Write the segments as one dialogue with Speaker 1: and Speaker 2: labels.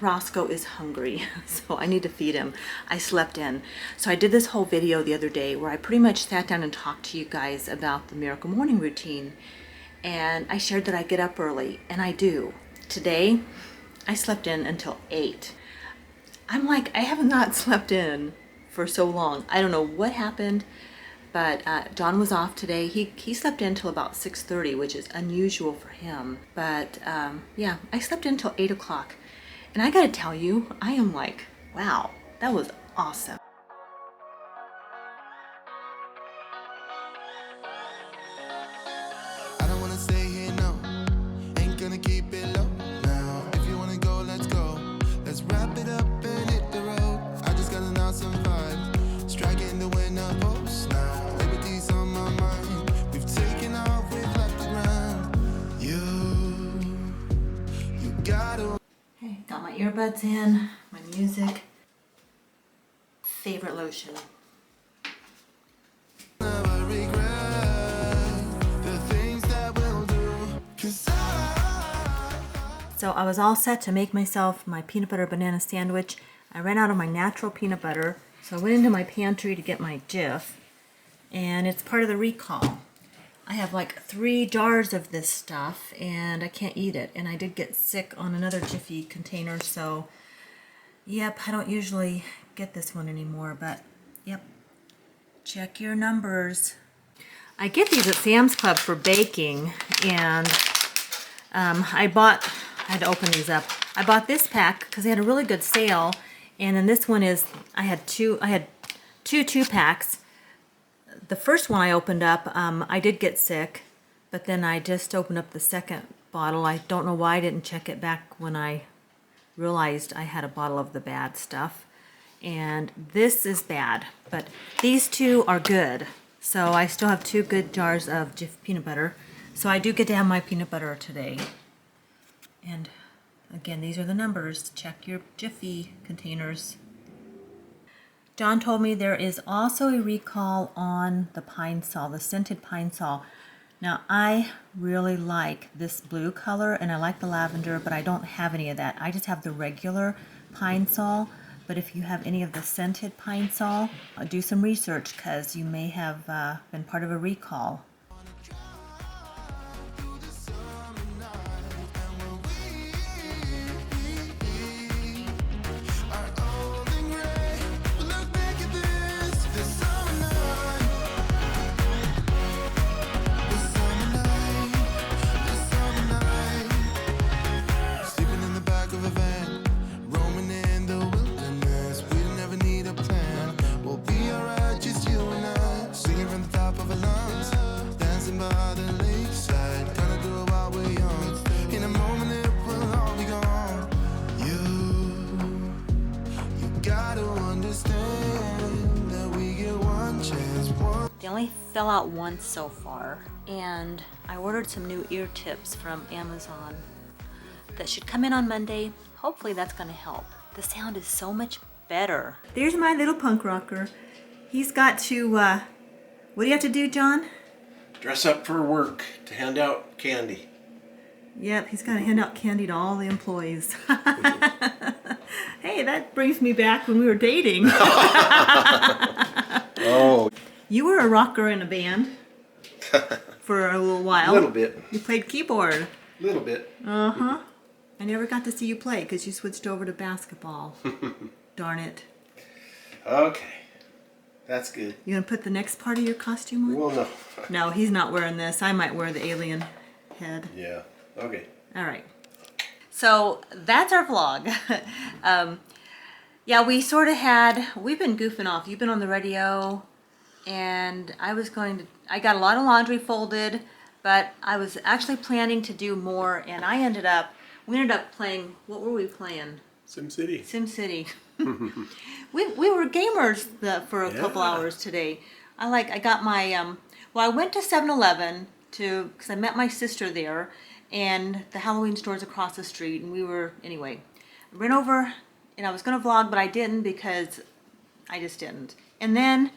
Speaker 1: Roscoe is hungry, so I need to feed him. I slept in. So I did this whole video the other day where I pretty much sat down and talked to you guys about the Miracle Morning routine. And I shared that I get up early, and I do. Today, I slept in until 8. I'm like, I have not slept in for so long. I don't know what happened, but John was off today. He slept in till about 6:30, which is unusual for him. But yeah, I slept in till 8 o'clock. And I gotta tell you, I am like, wow, that was awesome.
Speaker 2: I don't wanna stay here, no. Ain't gonna keep it low now. If you wanna go, let's go. Let's wrap it up and hit the road. I just got an awesome vibe. Striking the winner post now. Liberty's on my mind. We've taken off, we've left the ground. You gotta.
Speaker 1: Hey, got my earbuds in, my music. Favorite lotion.
Speaker 2: Never regret the things that we'll do. 'Cause
Speaker 1: So I was all set to make myself my peanut butter banana sandwich. I ran out of my natural peanut butter, so I went into my pantry to get my Jif, and it's part of the recall. I have like 3 jars of this stuff, and I can't eat it. And I did get sick on another Jiffy container, so yep, I don't usually get this one anymore, but yep, check your numbers. I get these at Sam's Club for baking, and I had to open these up. I bought this pack because they had a really good sale, and then this one is, I had two 2-packs. The first one I opened up, I did get sick, but then I just opened up the second bottle. I don't know why I didn't check it back when I realized I had a bottle of the bad stuff. And this is bad, but these 2 are good. So I still have 2 good jars of Jif peanut butter. So I do get to have my peanut butter today. And again, these are the numbers. Check your Jiffy containers. John told me there is also a recall on the Pine Sol, the scented Pine Sol. Now, I really like this blue color, and I like the lavender, but I don't have any of that. I just have the regular Pine Sol. But if you have any of the scented Pine Sol, do some research, because you may have been part of a recall. They only fell out once so far, and I ordered some new ear tips from Amazon that should come in on Monday. Hopefully that's going to help. The sound is so much better. There's my little punk rocker. He's got to, what do you have to do, John?
Speaker 3: Dress up for work to hand out candy.
Speaker 1: Yep, he's got to hand out candy to all the employees. Hey, that brings me back when we were dating.
Speaker 3: Oh.
Speaker 1: You were a rocker in a band for a little while.
Speaker 3: A little bit.
Speaker 1: You played keyboard.
Speaker 3: A little bit.
Speaker 1: Uh-huh. I never got to see you play because you switched over to basketball. Darn it.
Speaker 3: Okay. That's good.
Speaker 1: You gonna put the next part of your costume on?
Speaker 3: Well, no.
Speaker 1: No, he's not wearing this. I might wear the alien head.
Speaker 3: Yeah. Okay.
Speaker 1: All right. So that's our vlog. Yeah, we've been goofing off. You've been on the radio, and I got a lot of laundry folded, but I was actually planning to do more, and we ended up playing, what were we playing?
Speaker 3: SimCity.
Speaker 1: SimCity. we were gamers for a couple hours today. I got my, well, I went to 7-Eleven because I met my sister there, and the Halloween store's across the street, and anyway, I ran over, and I was going to vlog, but I didn't because I just didn't. And then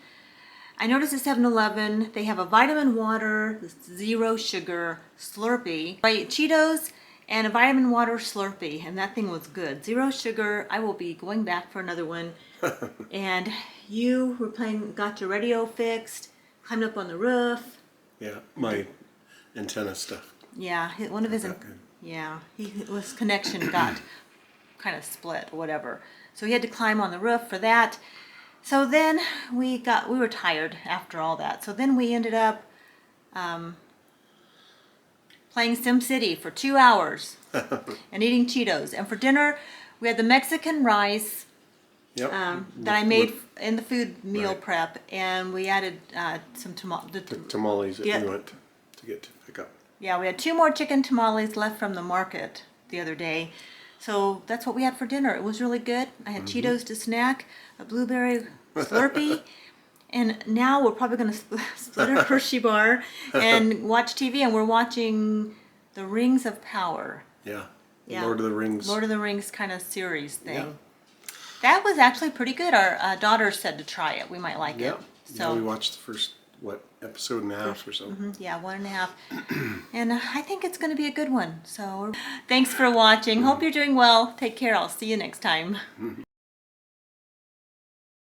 Speaker 1: I noticed at 7-Eleven, they have a vitamin water, 0 sugar Slurpee. I ate Cheetos and a vitamin water Slurpee, and that thing was good. 0 sugar. I will be going back for another one. And you were got your radio fixed, climbed up on the roof.
Speaker 3: Yeah, my antenna stuff.
Speaker 1: Yeah, one of his,
Speaker 3: Not good.
Speaker 1: yeah, his connection got kind of split or whatever. So he had to climb on the roof for that. So then we were tired after all that. So then we ended up playing SimCity for 2 hours and eating Cheetos. And for dinner, we had the Mexican rice
Speaker 3: Yep.
Speaker 1: that I made
Speaker 3: With
Speaker 1: in the food meal
Speaker 3: Right.
Speaker 1: prep, and we added some
Speaker 3: the tamales that
Speaker 1: Yeah.
Speaker 3: we went to get to pick up.
Speaker 1: Yeah, we had 2 more chicken tamales left from the market the other day. So that's what we had for dinner. It was really good. I had Cheetos to snack, a blueberry Slurpee, and now we're probably going to split a Hershey bar and watch TV, and we're watching The Rings of Power.
Speaker 3: Yeah. The
Speaker 1: Yeah.
Speaker 3: Lord of the Rings.
Speaker 1: Lord of the Rings kind of series thing.
Speaker 3: Yeah.
Speaker 1: That was actually pretty good. Our daughter said to try it. We might like
Speaker 3: Yeah.
Speaker 1: it.
Speaker 3: Yeah, we watched the first, episode and a half or so.
Speaker 1: Yeah, 1.5. And I think it's going to be a good one. So thanks for watching. Hope you're doing well. Take care. I'll see you next time.